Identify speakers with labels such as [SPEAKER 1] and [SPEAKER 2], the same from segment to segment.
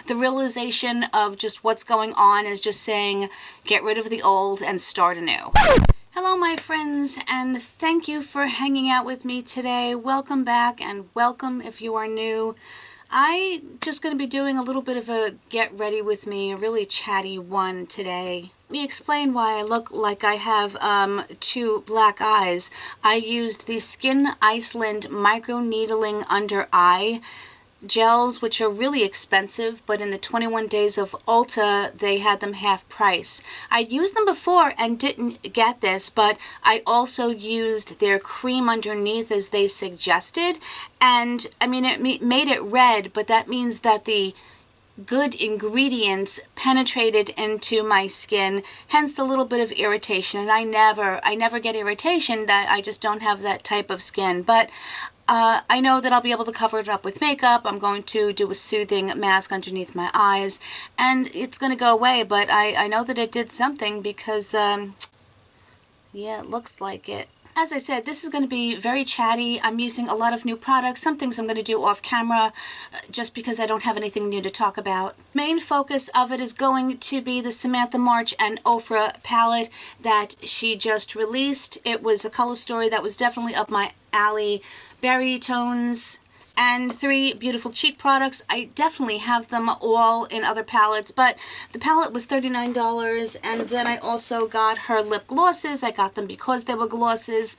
[SPEAKER 1] the realization of just what's going on is just saying, get rid of the old and start anew. Hello, my friends, and thank you for hanging out with me today. Welcome back, and welcome if you are new. I'm just going to be doing a little bit of a get ready with me, a really chatty one today. Let me explain why I look like I have two black eyes. I used the Skin Iceland micro needling under eye gels, which are really expensive, but in the 21 days of Ulta they had them half price. I'd used them before and didn't get this, but I also used their cream underneath as they suggested, and I mean it made it red, but that means that the good ingredients penetrated into my skin, hence the little bit of irritation. And I never get irritation, that I just don't have that type of skin. But I know that I'll be able to cover it up with makeup. I'm going to do a soothing mask underneath my eyes, and it's going to go away. But I know that it did something because, yeah, it looks like it. As I said, this is going to be very chatty. I'm using a lot of new products. Some things I'm going to do off camera just because I don't have anything new to talk about. Main focus of it is going to be the Samantha March and Ofra palette that she just released. It was a color story that was definitely up my alley. Berry tones and 3 beautiful cheek products. I definitely have them all in other palettes, but the palette was $39, and then I also got her lip glosses. I got them because they were glosses,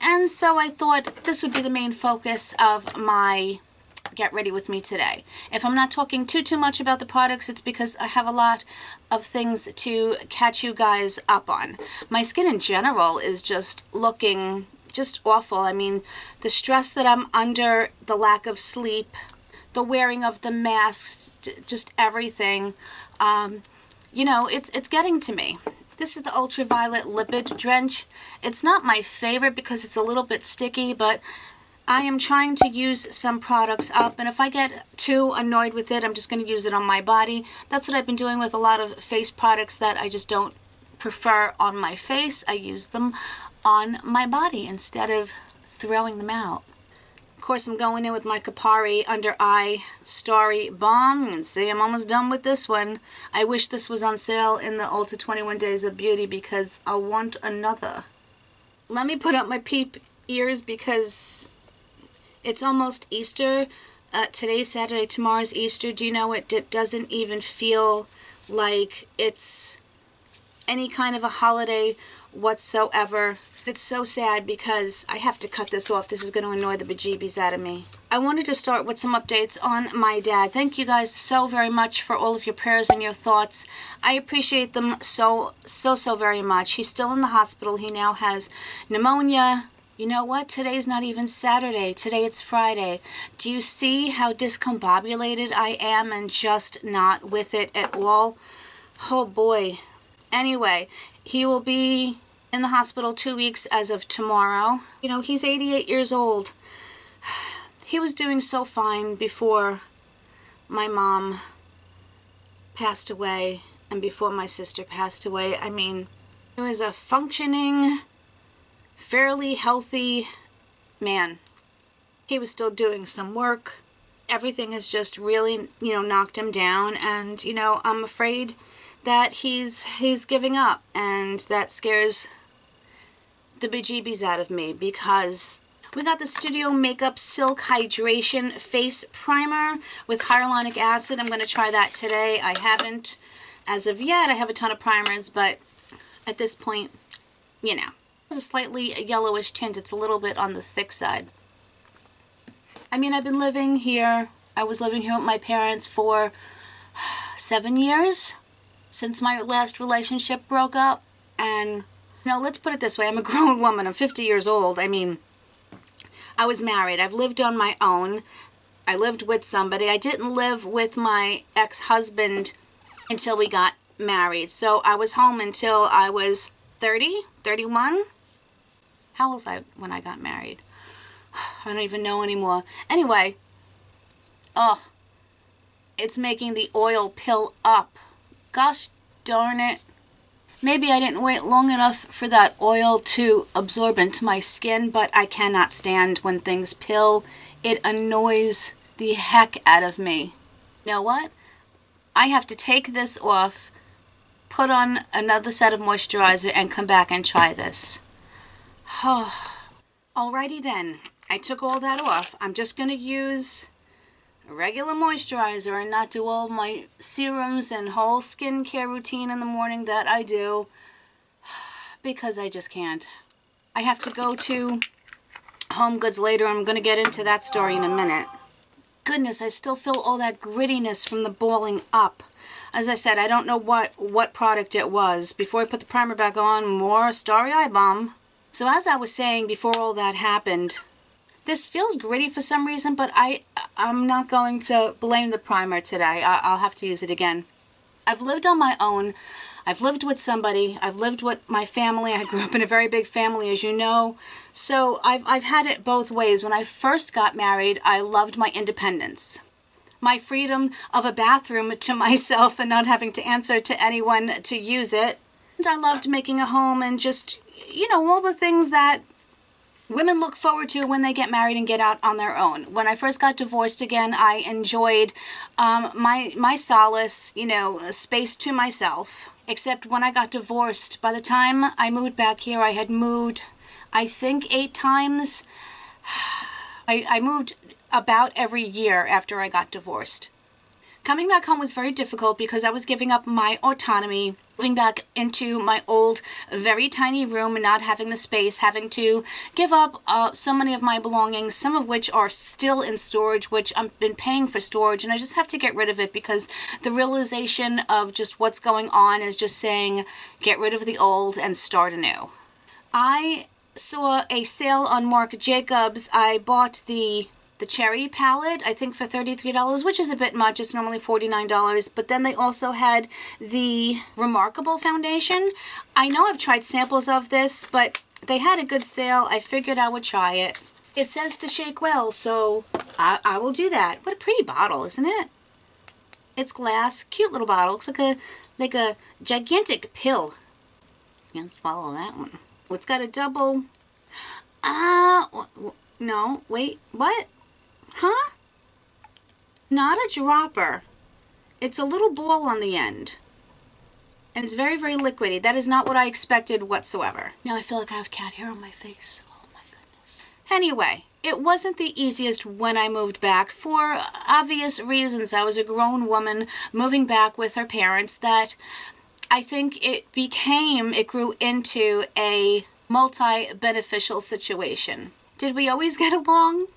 [SPEAKER 1] and so I thought this would be the main focus of my get ready with me today. If I'm not talking too much about the products, it's because I have a lot of things to catch you guys up on. My skin in general is just looking just awful. I mean, the stress that I'm under, the lack of sleep, the wearing of the masks, just everything, you know, it's getting to me. This is the Ultraviolet Lipid Drench. It's not my favorite because it's a little bit sticky, but I am trying to use some products up, and if I get too annoyed with it, I'm just going to use it on my body. That's what I've been doing with a lot of face products that I just don't prefer on my face. I use them on my body instead of throwing them out. Of course, I'm going in with my Kopari Under Eye Starry Balm. You can see I'm almost done with this one. I wish this was on sale in the Ulta 21 Days of Beauty because I want another. Let me put up my peep ears because it's almost Easter. Today's Saturday, tomorrow's Easter. Do you know it doesn't even feel like it's any kind of a holiday whatsoever. It's so sad because I have to cut this off. This is going to annoy the bejeebies out of me. I wanted to start with some updates on my dad. Thank you guys so very much for all of your prayers and your thoughts. I appreciate them so very much. He's still in the hospital. He now has pneumonia. You know what? Today's not even Saturday. Today it's Friday. Do you see how discombobulated I am and just not with it at all? Oh boy. Anyway, he will be in the hospital 2 weeks as of tomorrow. You know, he's 88 years old. He was doing so fine before my mom passed away and before my sister passed away. I mean, he was a functioning, fairly healthy man. He was still doing some work. Everything has just really, you know, knocked him down, and, you know, I'm afraid that he's giving up, and that scares the bejeebies out of me because we got the Studio Makeup Silk Hydration Face Primer with hyaluronic acid. I'm going to try that today. I haven't as of yet. I have a ton of primers, but at this point, you know. It's a slightly yellowish tint. It's a little bit on the thick side. I mean, I've been living here. I was living here with my parents for 7 years. Since my last relationship broke up. And, you know, let's put it this way. I'm a grown woman. I'm 50 years old. I mean, I was married. I've lived on my own. I lived with somebody. I didn't live with my ex-husband until we got married. So I was home until I was 30, 31. How was I when I got married? I don't even know anymore. Anyway, oh, it's making the oil pill up. Gosh darn it. Maybe I didn't wait long enough for that oil to absorb into my skin, but I cannot stand when things pill. It annoys the heck out of me. You know what? I have to take this off, put on another set of moisturizer, and come back and try this. Alrighty then, I took all that off. I'm just going to use a regular moisturizer and not do all my serums and whole skincare routine in the morning that I do, because I just can't. I have to go to Home Goods later. I'm going to get into that story in a minute. Goodness, I still feel all that grittiness from the balling up. As I said, I don't know what product it was. Before I put the primer back on, more Starry Eye Balm. So as I was saying before all that happened, this feels gritty for some reason, but I'm not going to blame the primer today. I'll have to use it again. I've lived on my own. I've lived with somebody. I've lived with my family. I grew up in a very big family, as you know. So I've had it both ways. When I first got married, I loved my independence. My freedom of a bathroom to myself and not having to answer to anyone to use it. And I loved making a home and just, you know, all the things that women look forward to when they get married and get out on their own. When I first got divorced again, I enjoyed my solace, you know, space to myself. Except when I got divorced, by the time I moved back here, I had moved, I think, 8 times. I moved about every year after I got divorced. Coming back home was very difficult because I was giving up my autonomy, moving back into my old, very tiny room and not having the space, having to give up so many of my belongings, some of which are still in storage, which I've been paying for storage, and I just have to get rid of it because the realization of just what's going on is just saying, get rid of the old and start anew. I saw a sale on Marc Jacobs. I bought the Cherry palette, I think for $33, which is a bit much. It's normally $49, but then they also had the Remarkable foundation. I know I've tried samples of this, but they had a good sale. I figured I would try it. It says to shake well, so I will do that. What a pretty bottle, isn't it? It's glass, cute little bottle. Looks like a gigantic pill. Can't swallow that one. It's got a double. No, wait, what? Huh? Not a dropper. It's a little ball on the end. And it's very, very liquidy. That is not what I expected whatsoever. Now I feel like I have cat hair on my face. Oh my goodness. Anyway, it wasn't the easiest when I moved back for obvious reasons. I was a grown woman moving back with her parents that I think it grew into a multi-beneficial situation. Did we always get along?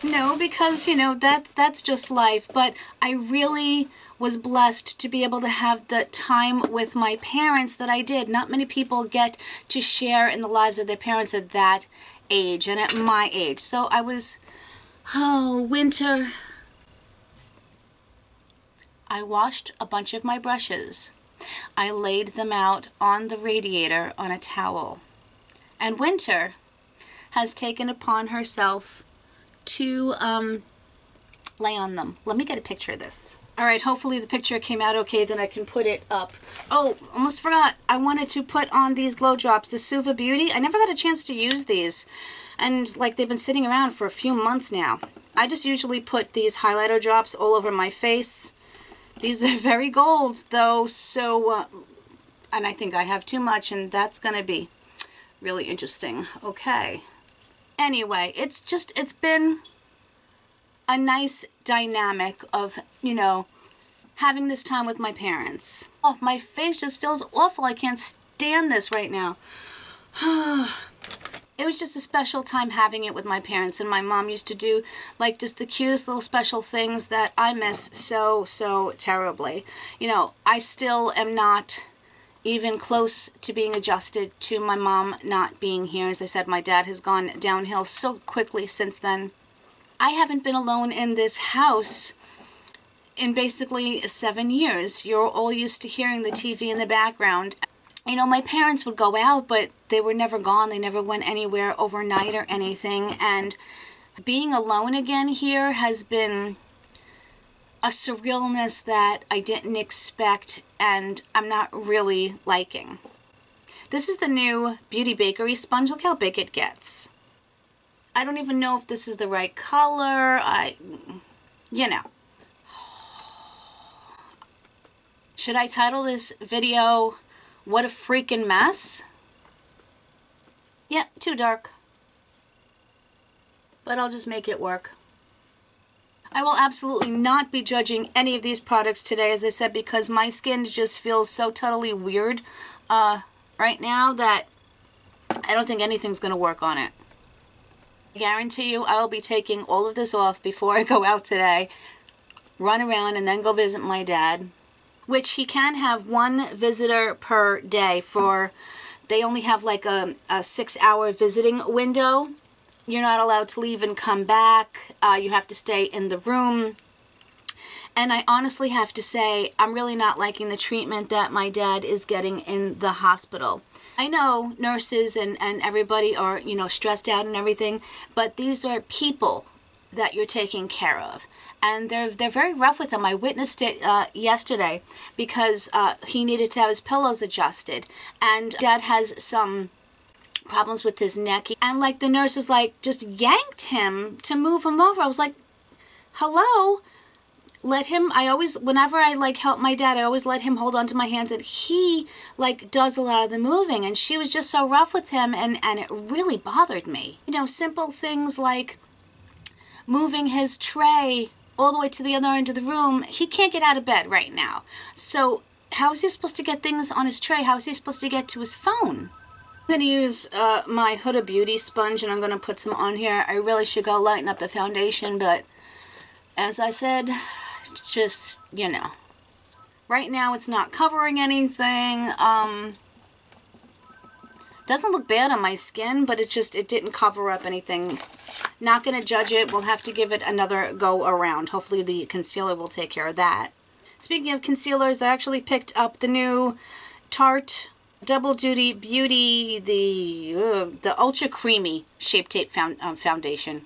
[SPEAKER 1] No, because, you know, that's just life, but I really was blessed to be able to have the time with my parents that I did. Not many people get to share in the lives of their parents at that age and at my age. So I was, winter. I washed a bunch of my brushes. I laid them out on the radiator on a towel. And Winter has taken upon herself to lay on them. Let me get a picture of this. All right, hopefully the picture came out okay, then I can put it up. Oh, almost forgot. I wanted to put on these glow drops, the Suva Beauty. I never got a chance to use these. And like they've been sitting around for a few months now. I just usually put these highlighter drops all over my face. These are very gold though, so, and I think I have too much, and that's gonna be really interesting. Okay. Anyway, it's been a nice dynamic of, you know, having this time with my parents. Oh, my face just feels awful. I can't stand this right now. It was just a special time having it with my parents, and my mom used to do like just the cutest little special things that I miss so, so terribly. You know, I still am not even close to being adjusted to my mom not being here. As I said, my dad has gone downhill so quickly since then. I haven't been alone in this house in basically 7 years. You're all used to hearing the TV in the background. You know, my parents would go out, but they were never gone. They never went anywhere overnight or anything. And being alone again here has been a surrealness that I didn't expect, and I'm not really liking. This is the new Beauty Bakery sponge. Look how big it gets. I don't even know if this is the right color. You know. Should I title this video, "What a Freaking Mess"? Yeah, too dark. But I'll just make it work. I will absolutely not be judging any of these products today, as I said, because my skin just feels so totally weird right now that I don't think anything's going to work on it. I guarantee you I will be taking all of this off before I go out today, run around, and then go visit my dad, which he can have one visitor per day they only have like a 6-hour visiting window. You're not allowed to leave and come back. You have to stay in the room. And I honestly have to say, I'm really not liking the treatment that my dad is getting in the hospital. I know nurses and everybody are, stressed out and everything, but these are people that you're taking care of. And they're very rough with him. I witnessed it yesterday because he needed to have his pillows adjusted. And Dad has some problems with his neck, and like the nurses just yanked him to move him over. I was like, hello, let him. Whenever I help my dad, I always let him hold on to my hands, and he does a lot of the moving. And she was just so rough with him, and it really bothered me. Simple things like moving his tray all the way to the other end of the room. He can't get out of bed right now, so how is he supposed to get things on his tray? How is he supposed to get to his phone? I'm going to use my Huda Beauty sponge, and I'm going to put some on here. I really should go lighten up the foundation, but as I said, just, right now it's not covering anything. Doesn't look bad on my skin, but it didn't cover up anything. Not going to judge it. We'll have to give it another go around. Hopefully the concealer will take care of that. Speaking of concealers, I actually picked up the new Tarte Double Duty Beauty, the Ultra Creamy Shape Tape Foundation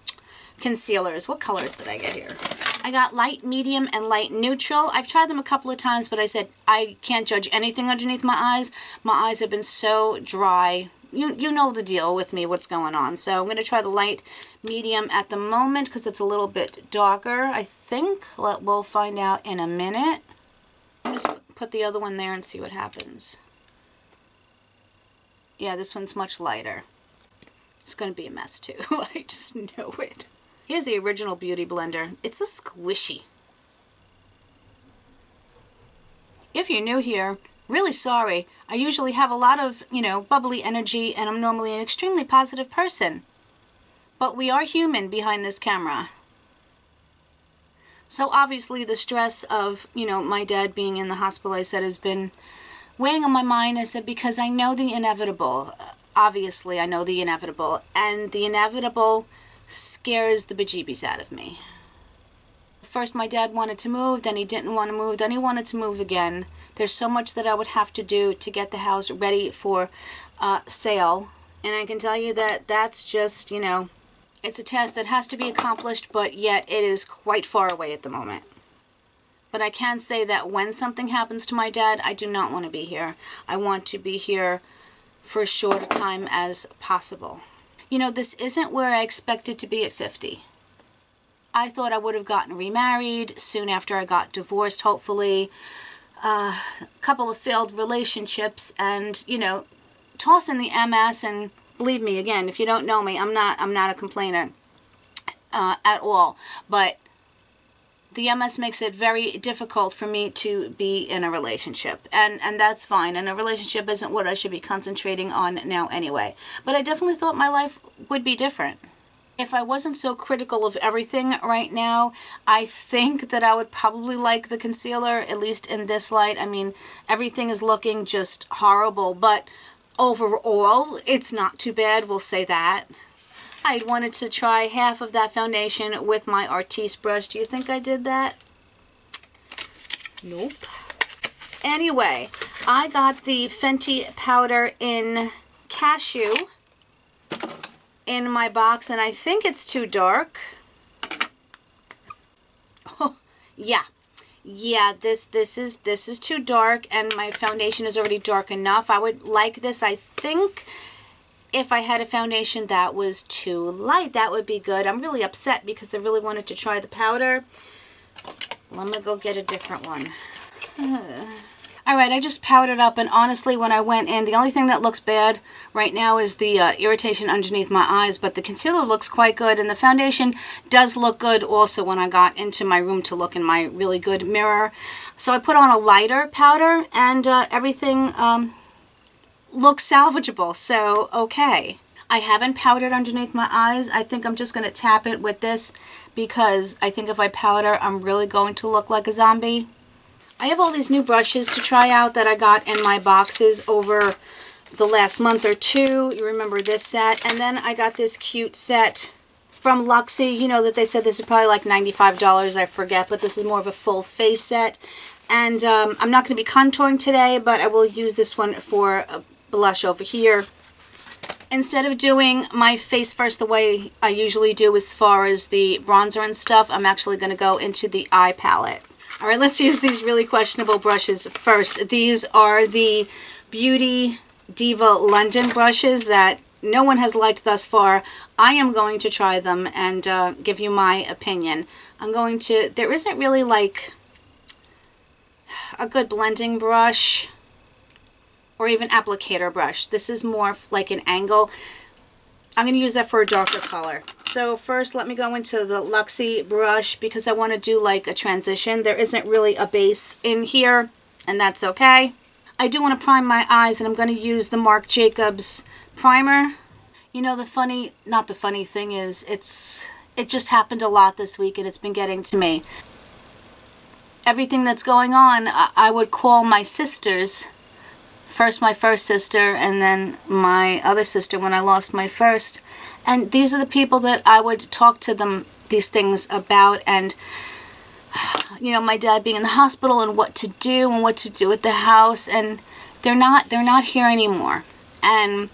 [SPEAKER 1] concealers. What colors did I get here? I got light, medium, and light neutral. I've tried them a couple of times, but I said I can't judge anything underneath my eyes. My eyes have been so dry. You know the deal with me, what's going on. So I'm going to try the light, medium at the moment because it's a little bit darker, I think. We'll find out in a minute. I'll just put the other one there and see what happens. Yeah, this one's much lighter. It's going to be a mess too. I just know it. Here's the original Beauty Blender. It's a squishy. If you're new here, really sorry. I usually have a lot of, bubbly energy, and I'm normally an extremely positive person. But we are human behind this camera. So obviously the stress of, my dad being in the hospital, I said, has been weighing on my mind. I said, because I know the inevitable. Obviously, I know the inevitable. And the inevitable scares the bejeebies out of me. First, my dad wanted to move, then he didn't want to move, then he wanted to move again. There's so much that I would have to do to get the house ready for sale. And I can tell you that that's just, it's a task that has to be accomplished, but yet it is quite far away at the moment. But I can say that when something happens to my dad, I do not want to be here. I want to be here for as short a time as possible. This isn't where I expected to be at 50. I thought I would have gotten remarried soon after I got divorced, hopefully. A couple of failed relationships, and, toss in the MS, and believe me, again, if you don't know me, I'm not a complainer at all. But the MS makes it very difficult for me to be in a relationship, and that's fine. And a relationship isn't what I should be concentrating on now anyway. But I definitely thought my life would be different. If I wasn't so critical of everything right now, I think that I would probably like the concealer, at least in this light. I mean, everything is looking just horrible, but overall, it's not too bad, we'll say that. I wanted to try half of that foundation with my Artis brush. Do you think I did that? Nope. Anyway, I got the Fenty powder in Cashew in my box, and I think it's too dark. Oh, yeah. Yeah, this is too dark, and my foundation is already dark enough. I would like this, I think, if I had a foundation that was too light. That would be good. I'm really upset because I really wanted to try the powder. Let me go get a different one. Alright, I just powdered up, and honestly, when I went in, the only thing that looks bad right now is the irritation underneath my eyes, but the concealer looks quite good, and the foundation does look good also when I got into my room to look in my really good mirror. So I put on a lighter powder, and everything looks salvageable, so okay. I haven't powdered underneath my eyes. I think I'm just going to tap it with this, because I think if I powder, I'm really going to look like a zombie. I have all these new brushes to try out that I got in my boxes over the last month or two. You remember this set. And then I got this cute set from Luxie. You know that they said this is probably like $95. I forget, but this is more of a full face set. And I'm not going to be contouring today, but I will use this one for a blush over here. Instead of doing my face first the way I usually do as far as the bronzer and stuff, I'm actually going to go into the eye palette. Alright, let's use these really questionable brushes first. These are the Beauty Diva London brushes that no one has liked thus far. I am going to try them and give you my opinion. There isn't really like a good blending brush or even applicator brush. This is more like an angle. I'm going to use that for a darker color. So first, let me go into the Luxie brush because I want to do like a transition. There isn't really a base in here, and that's okay. I do want to prime my eyes, and I'm going to use the Marc Jacobs primer. You know, not the funny thing is, it just happened a lot this week, and it's been getting to me. Everything that's going on, I would call my sisters. First my first sister, and then my other sister when I lost my first. And these are the people that I would talk to them these things about, and you know, my dad being in the hospital and what to do at the house, and they're not here anymore. And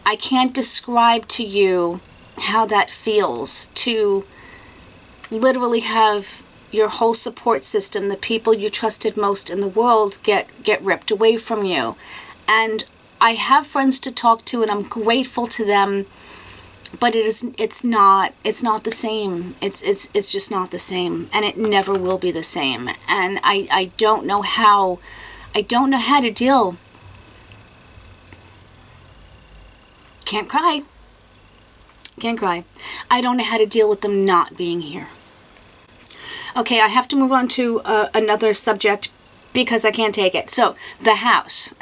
[SPEAKER 1] I can't describe to you how that feels to literally have your whole support system, the people you trusted most in the world, get ripped away from you. And I have friends to talk to, and I'm grateful to them, but it's not the same. It's just not the same, and it never will be the same. And I don't know how to deal. Can't cry. I don't know how to deal with them not being here. Okay, I have to move on to another subject because I can't take it. So, the house.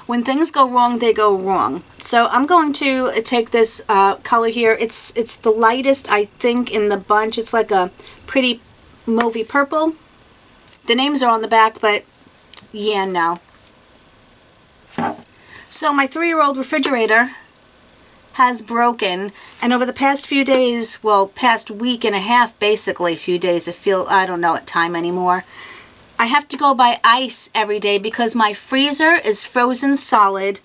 [SPEAKER 1] When things go wrong, they go wrong. So I'm going to take this color here. It's the lightest, I think, in the bunch. It's like a pretty mauvey purple. The names are on the back, but yeah, no. So my 3-year-old refrigerator has broken, and over the past few days, well, past week and a half, basically, a few days, I don't know what time anymore, I have to go buy ice every day because my freezer is frozen solid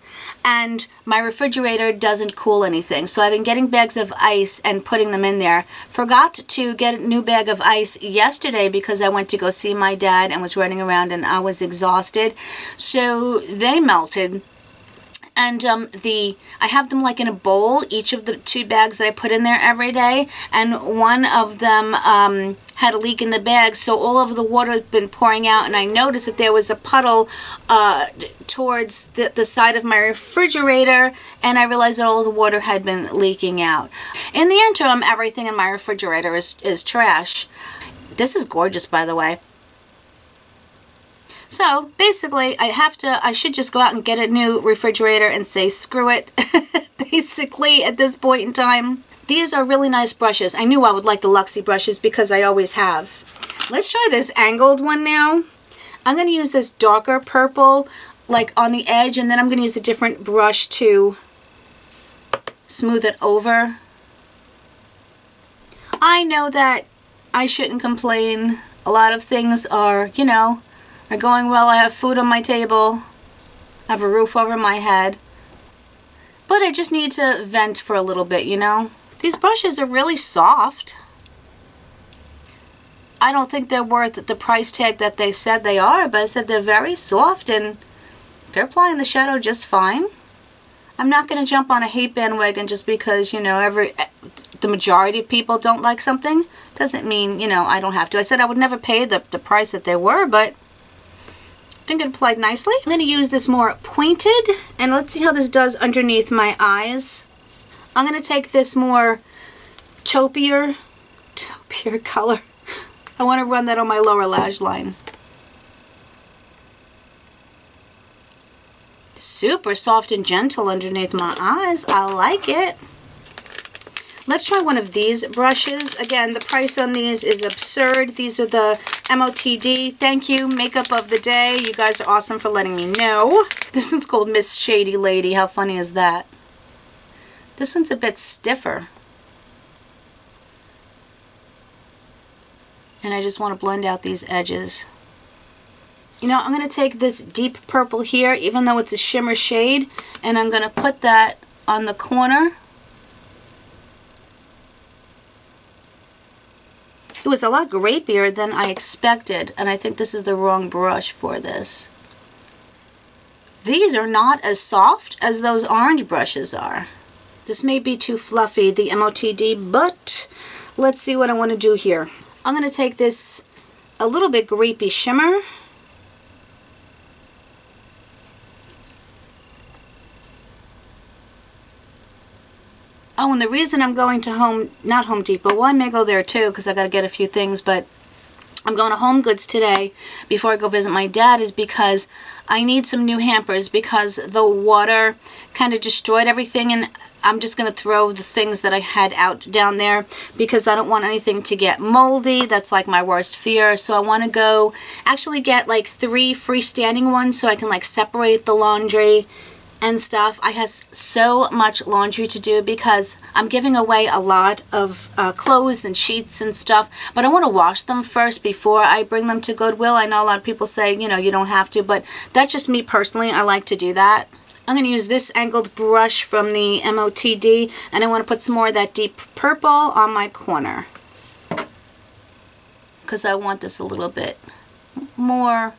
[SPEAKER 1] and my refrigerator doesn't cool anything. So I've been getting bags of ice and putting them in there. Forgot to get a new bag of ice yesterday because I went to go see my dad and was running around and I was exhausted. So they melted. And I have them like in a bowl, each of the 2 bags that I put in there every day, and one of them had a leak in the bag, so all of the water had been pouring out, and I noticed that there was a puddle towards the side of my refrigerator, and I realized that all the water had been leaking out. In the interim, everything in my refrigerator is trash. This is gorgeous, by the way. So basically, I should just go out and get a new refrigerator and say screw it, basically, at this point in time. These are really nice brushes. I knew I would like the Luxie brushes because I always have. Let's try this angled one now. I'm going to use this darker purple, like on the edge, and then I'm going to use a different brush to smooth it over. I know that I shouldn't complain. A lot of things are, you know, are going well. I have food on my table. I have a roof over my head. But I just need to vent for a little bit, you know. These brushes are really soft. I don't think they're worth the price tag that they said they are, but I said they're very soft and they're applying the shadow just fine. I'm not going to jump on a hate bandwagon just because, you know, the majority of people don't like something, doesn't mean, you know, I don't have to. I said I would never pay the price that they were, but I think it applied nicely. I'm going to use this more pointed, and let's see how this does underneath my eyes. I'm going to take this more taupier color. I want to run that on my lower lash line. Super soft and gentle underneath my eyes. I like it. Let's try one of these brushes. Again, the price on these is absurd. These are the MOTD. Thank you, makeup of the day. You guys are awesome for letting me know. This one's called Miss Shady Lady. How funny is that? This one's a bit stiffer. And I just want to blend out these edges. You know, I'm going to take this deep purple here, even though it's a shimmer shade, and I'm going to put that on the corner. It was a lot grapier than I expected, and I think this is the wrong brush for this. These are not as soft as those orange brushes are. This may be too fluffy, the MOTD, but let's see what I want to do here. I'm going to take this a little bit grapey shimmer. Oh, and the reason I'm going to not Home Depot, well, I may go there too because I got to get a few things, but I'm going to Home Goods today before I go visit my dad is because I need some new hampers because the water kind of destroyed everything, and I'm just going to throw the things that I had out down there because I don't want anything to get moldy. That's like my worst fear. So I want to go actually get like 3 freestanding ones so I can like separate the laundry and stuff. I have so much laundry to do because I'm giving away a lot of clothes and sheets and stuff, but I want to wash them first before I bring them to Goodwill. I know a lot of people say, you know, you don't have to, but that's just me personally. I like to do that. I'm going to use this angled brush from the MOTD, and I want to put some more of that deep purple on my corner because I want this a little bit more,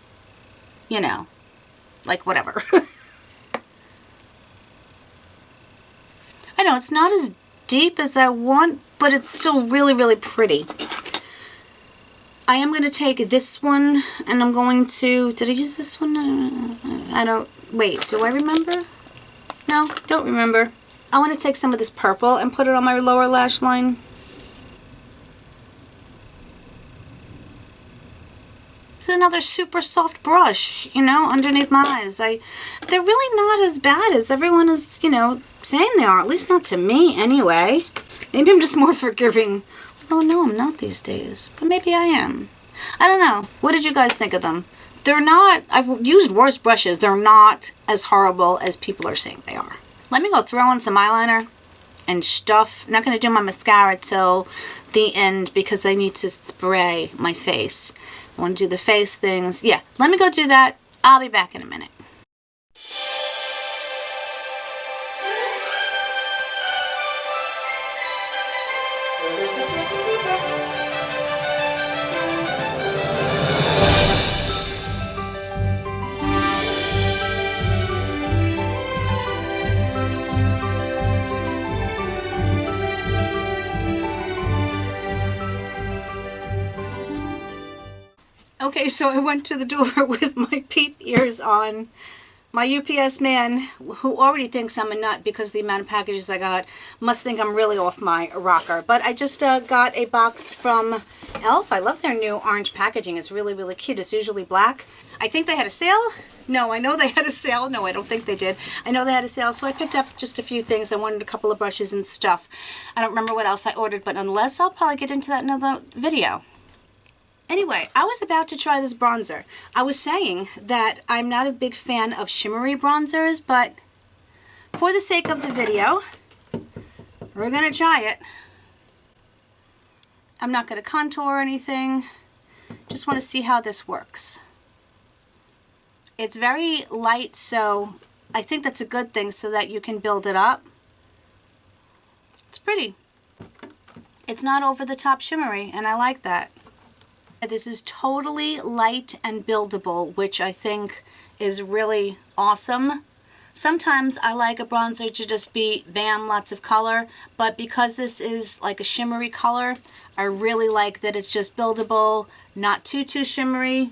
[SPEAKER 1] you know, like whatever. I know it's not as deep as I want, but it's still really, really pretty. I am going to take this one, and I'm going to, did I use this one? I don't, wait, do I remember? No, don't remember. I want to take some of this purple and put it on my lower lash line. It's another super soft brush, you know, underneath my eyes. They're really not as bad as everyone is, you know, saying they are. At least not to me, anyway. Maybe I'm just more forgiving. Although, no, I'm not these days. But maybe I am. I don't know. What did you guys think of them? They're not, I've used worse brushes. They're not as horrible as people are saying they are. Let me go throw on some eyeliner and stuff. I'm not going to do my mascara till the end because I need to spray my face. I want to do the face things. Yeah, let me go do that. I'll be back in a minute. Okay, so I went to the door with my peep ears on. My UPS man, who already thinks I'm a nut because the amount of packages I got, must think I'm really off my rocker. But I just got a box from e.l.f. I love their new orange packaging. It's really, really cute. It's usually black. I think they had a sale. No, I know they had a sale. No, I don't think they did. I know they had a sale, so I picked up just a few things. I wanted a couple of brushes and stuff. I don't remember what else I ordered, but nonetheless, I'll probably get into that in another video. Anyway, I was about to try this bronzer. I was saying that I'm not a big fan of shimmery bronzers, but for the sake of the video, we're going to try it. I'm not going to contour or anything. Just want to see how this works. It's very light, so I think that's a good thing so that you can build it up. It's pretty. It's not over the top shimmery, and I like that. This is totally light and buildable, which I think is really awesome. Sometimes I like a bronzer to just be bam, lots of color, but because this is like a shimmery color, I really like that it's just buildable, not too shimmery.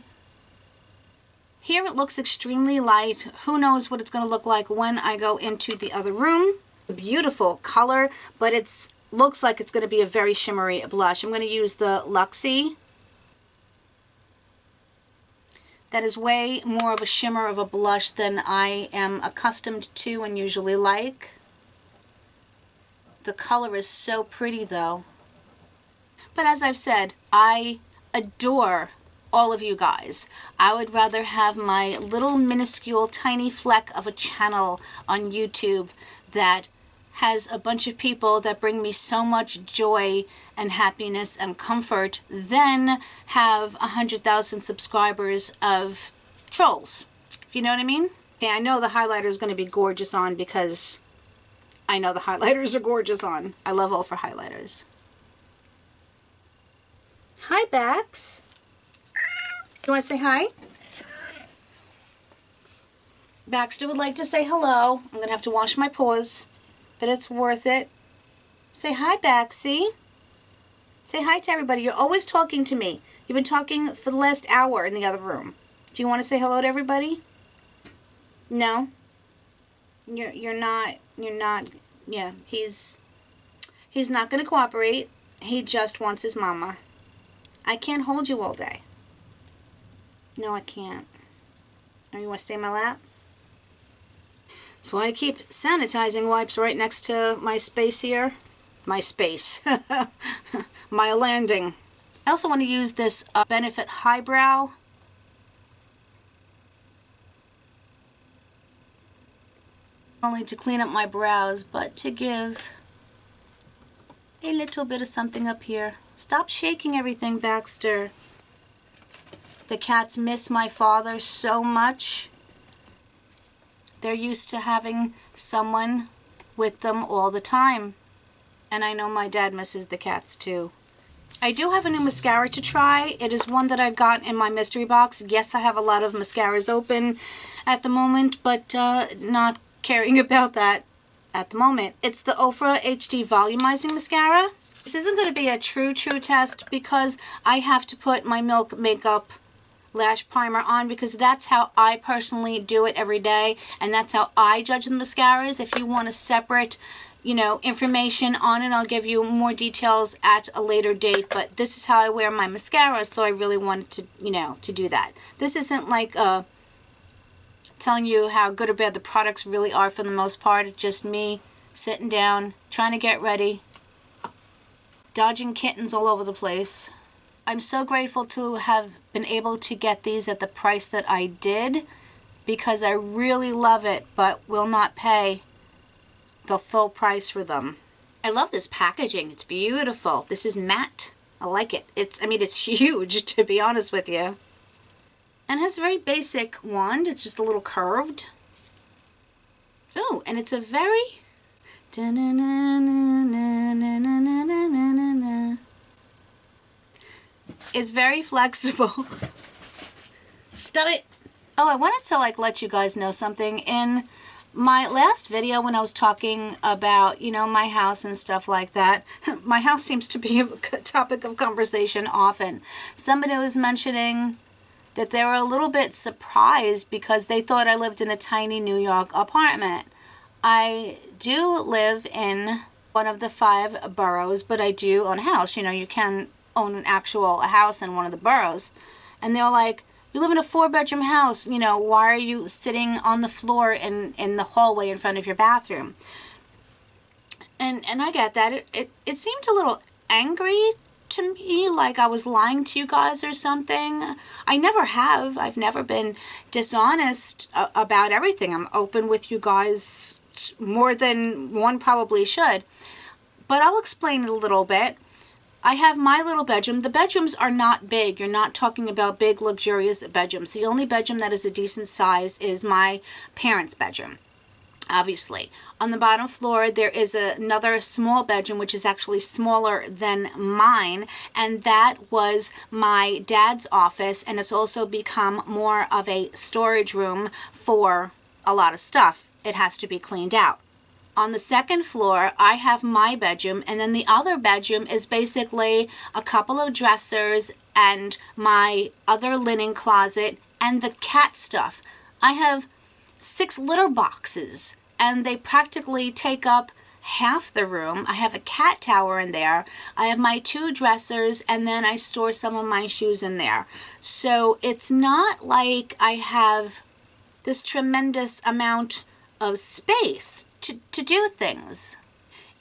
[SPEAKER 1] Here it looks extremely light. Who knows what it's going to look like when I go into the other room. Beautiful color, but it looks like it's going to be a very shimmery blush. I'm going to use the Luxie. That is way more of a shimmer of a blush than I am accustomed to and usually like. The color is so pretty though. But as I've said, I adore all of you guys. I would rather have my little minuscule tiny fleck of a channel on YouTube that has a bunch of people that bring me so much joy and happiness and comfort than have 100,000 subscribers of trolls. If you know what I mean? Okay, I know the highlighter is going to be gorgeous on because I know the highlighters are gorgeous on. I love Ofra highlighters. Hi, Bax. You want to say hi? Baxter would like to say hello. I'm going to have to wash my paws, but it's worth it. Say hi, Baxie. Say hi to everybody. You're always talking to me. You've been talking for the last hour in the other room. Do you want to say hello to everybody? No? You're not, yeah, he's not going to cooperate. He just wants his mama. I can't hold you all day. No, I can't. Oh, you want to stay in my lap? That's why I keep sanitizing wipes right next to my space here. My space. My landing. I also want to use this Benefit Highbrow. Not only to clean up my brows, but to give a little bit of something up here. Stop shaking everything, Baxter. The cats miss my father so much. They're used to having someone with them all the time. And I know my dad misses the cats too. I do have a new mascara to try. It is one that I got in my mystery box. Yes, I have a lot of mascaras open at the moment, but not caring about that at the moment. It's the Ofra HD Volumizing Mascara. This isn't going to be a true test because I have to put my Milk Makeup lash primer on because that's how I personally do it every day, and that's how I judge the mascaras. If you want a separate, information on it, I'll give you more details at a later date, but this is how I wear my mascara, so I really wanted to, to do that. This isn't like telling you how good or bad the products really are for the most part. It's just me sitting down, trying to get ready, dodging kittens all over the place. I'm so grateful to have been able to get these at the price that I did because I really love it, but will not pay the full price for them. I love this packaging. It's beautiful. This is matte. I like it. It's huge, to be honest with you. And it has a very basic wand. It's just a little curved. Oh, and it's a very... It's very flexible. Stop it. Oh, I wanted to let you guys know something. In my last video when I was talking about, my house and stuff like that, my house seems to be a topic of conversation often. Somebody was mentioning that they were a little bit surprised because they thought I lived in a tiny New York apartment. I do live in one of the 5 boroughs, but I do own a house. You can own a house in one of the boroughs. And they were like, you live in a 4-bedroom house, why are you sitting on the floor in the hallway in front of your bathroom? And I get that. It seemed a little angry to me, like I was lying to you guys or something. I never have. I've never been dishonest about everything. I'm open with you guys more than one probably should. But I'll explain it a little bit. I have my little bedroom. The bedrooms are not big. You're not talking about big, luxurious bedrooms. The only bedroom that is a decent size is my parents' bedroom, obviously. On the bottom floor, there is another small bedroom, which is actually smaller than mine, and that was my dad's office, and it's also become more of a storage room for a lot of stuff. it has to be cleaned out. On the second floor, I have my bedroom, and then the other bedroom is basically a couple of dressers and my other linen closet and the cat stuff. I have 6 litter boxes, and they practically take up half the room. I have a cat tower in there. I have my 2 dressers, and then I store some of my shoes in there. So it's not like I have this tremendous amount of space to do things.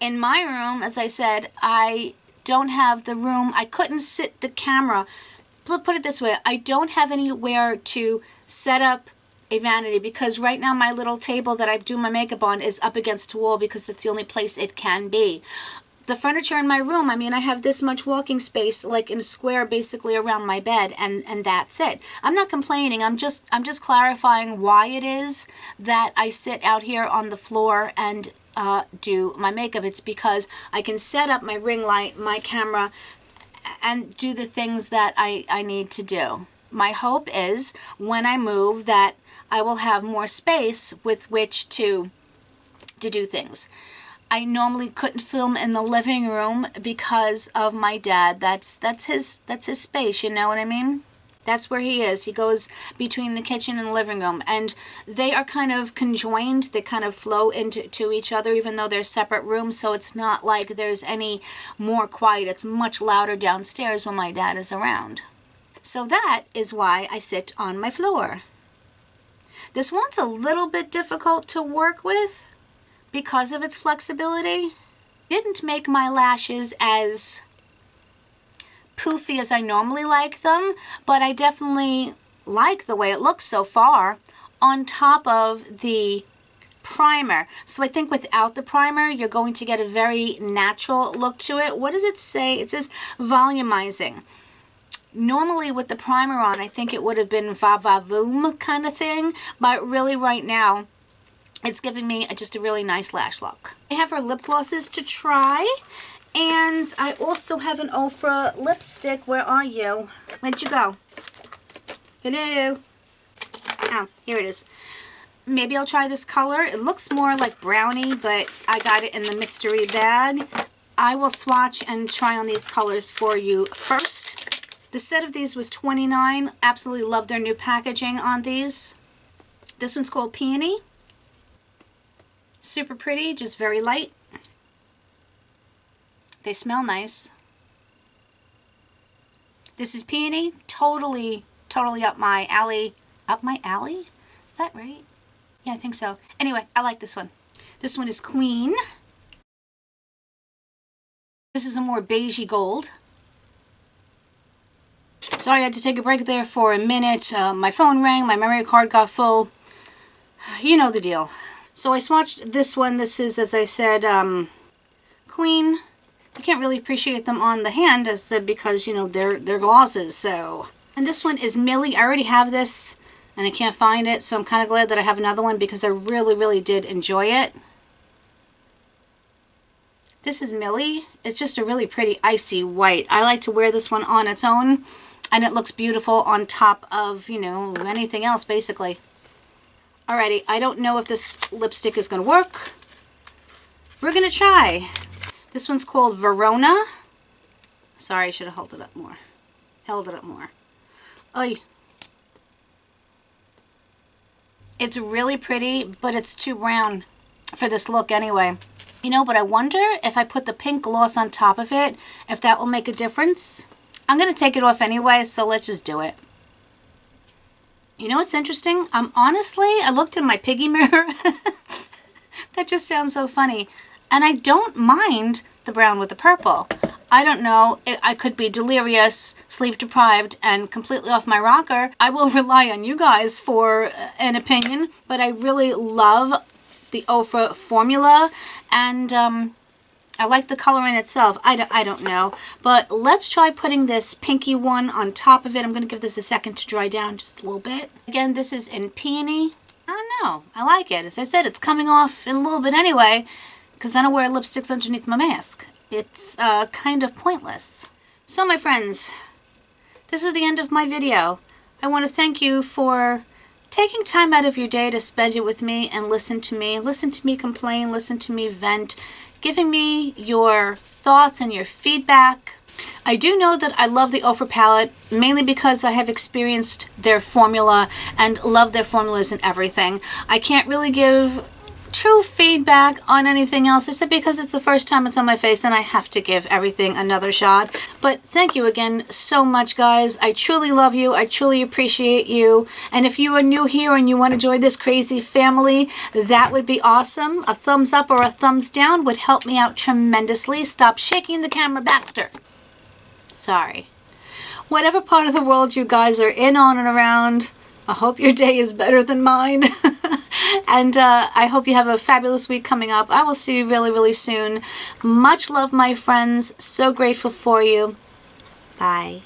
[SPEAKER 1] In my room, as I said, I don't have the room. I couldn't sit the camera. Put it this way, I don't have anywhere to set up a vanity because right now my little table that I do my makeup on is up against the wall because that's the only place it can be. The furniture in my room, I mean, I have this much walking space, like in a square basically around my bed, and that's it. I'm not complaining. I'm just clarifying why it is that I sit out here on the floor and do my makeup. It's because I can set up my ring light, my camera, and do the things that I need to do. My hope is when I move that I will have more space with which to do things. I normally couldn't film in the living room because of my dad. That's his space, you know what I mean? That's where he is. He goes between the kitchen and the living room, and they are kind of conjoined. They kind of flow into each other, even though they're separate rooms, so it's not like there's any more quiet. It's much louder downstairs when my dad is around. So that is why I sit on my floor. This one's a little bit difficult to work with because of its flexibility. Didn't make my lashes as poofy as I normally like them, but I definitely like the way it looks so far on top of the primer. So I think without the primer, you're going to get a very natural look to it. What does it say? It says volumizing. Normally with the primer on, I think it would have been va-va-voom kind of thing, but really right now, it's giving me just a really nice lash look. I have her lip glosses to try, and I also have an Ofra lipstick. Where are you? Where'd you go? Hello? Oh, here it is. Maybe I'll try this color. It looks more like brownie, but I got it in the mystery bag. I will swatch and try on these colors for you first. The set of these was $29. Absolutely love their new packaging on these. This one's called Peony. Super pretty, just very light. They smell nice. This is Peony. Totally up my alley. Up my alley? Is that right? Yeah, I think so. Anyway, I like this one. This one is Queen. This is a more beigey gold. Sorry, I had to take a break there for a minute. My phone rang, my memory card got full. You know the deal. So I swatched this one. This is, as I said, Queen. You can't really appreciate them on the hand as because, you know, they're glosses. So, and this one is Millie. I already have this and I can't find it, so I'm kind of glad that I have another one because I really did enjoy it. This is Millie. It's just a really pretty icy white. I like to wear this one on its own, and it looks beautiful on top of, you know, anything else basically. Alrighty, I don't know if this lipstick is going to work. We're going to try. This one's called Verona. Sorry, I should have held it up more. Oy. It's really pretty, but it's too brown for this look anyway. You know, but I wonder if I put the pink gloss on top of it, if that will make a difference. I'm going to take it off anyway, so let's just do it. You know what's interesting? I looked in my piggy mirror. That just sounds so funny. And I don't mind the brown with the purple. I don't know. I could be delirious, sleep deprived, and completely off my rocker. I will rely on you guys for an opinion, but I really love the Ofra formula, and I like the color in itself. I don't know, but let's try putting this pinky one on top of it. I'm going to give this a second to dry down just a little bit. Again, this is in Peony. I don't know. I like it. As I said, it's coming off in a little bit anyway, because I don't wear lipsticks underneath my mask. It's kind of pointless. So my friends, this is the end of my video. I want to thank you for taking time out of your day to spend it with me and listen to me complain, listen to me vent, giving me your thoughts and your feedback. I do know that I love the Ofra palette, mainly because I have experienced their formula and love their formulas and everything. I can't really give true feedback on anything else. I said because it's the first time it's on my face and I have to give everything another shot. But thank you again so much, guys. I truly love you. I truly appreciate you. And if you are new here and you want to join this crazy family, that would be awesome. A thumbs up or a thumbs down would help me out tremendously. Stop shaking the camera, Baxter. Sorry. Whatever part of the world you guys are in, on, and around, I hope your day is better than mine. And I hope you have a fabulous week coming up. I will see you really, really soon. Much love, my friends. So grateful for you. Bye.